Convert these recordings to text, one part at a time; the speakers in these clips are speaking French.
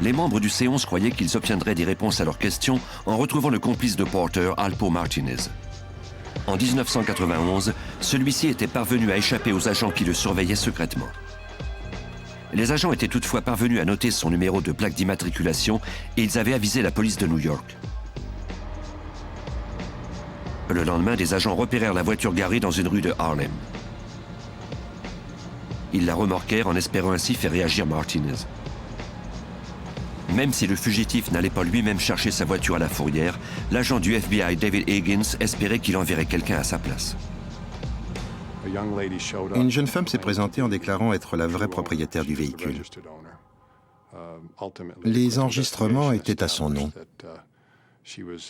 les membres du C11 croyaient qu'ils obtiendraient des réponses à leurs questions en retrouvant le complice de Porter, Alpo Martinez. En 1991, celui-ci était parvenu à échapper aux agents qui le surveillaient secrètement. Les agents étaient toutefois parvenus à noter son numéro de plaque d'immatriculation et ils avaient avisé la police de New York. Le lendemain, des agents repérèrent la voiture garée dans une rue de Harlem. Ils la remorquèrent en espérant ainsi faire réagir Martinez. Même si le fugitif n'allait pas lui-même chercher sa voiture à la fourrière, l'agent du FBI David Higgins espérait qu'il enverrait quelqu'un à sa place. Une jeune femme s'est présentée en déclarant être la vraie propriétaire du véhicule. Les enregistrements étaient à son nom.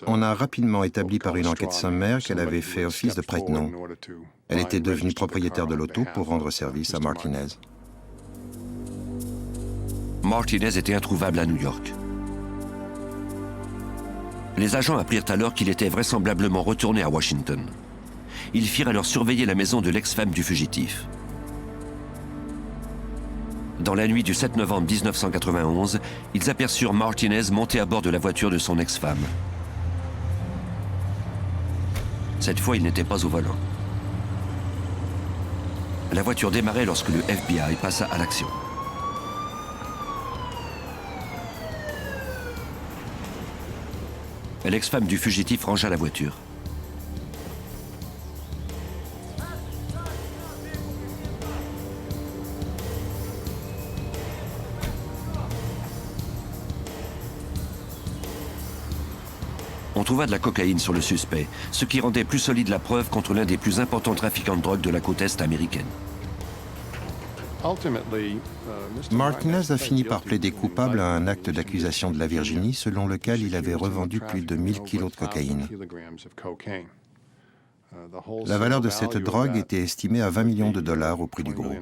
On a rapidement établi par une enquête sommaire qu'elle avait fait office de prête-nom. Elle était devenue propriétaire de l'auto pour rendre service à Martinez. Martinez était introuvable à New York. Les agents apprirent alors qu'il était vraisemblablement retourné à Washington. Ils firent alors surveiller la maison de l'ex-femme du fugitif. Dans la nuit du 7 novembre 1991, ils aperçurent Martinez monter à bord de la voiture de son ex-femme. Cette fois, il n'était pas au volant. La voiture démarrait lorsque le FBI passa à l'action. L'ex-femme du fugitif rangea la voiture. On trouva de la cocaïne sur le suspect, ce qui rendait plus solide la preuve contre l'un des plus importants trafiquants de drogue de la côte est américaine. Martinez a fini par plaider coupable à un acte d'accusation de la Virginie selon lequel il avait revendu plus de 1000 kilos de cocaïne. La valeur de cette drogue était estimée à 20 millions de dollars au prix du gros.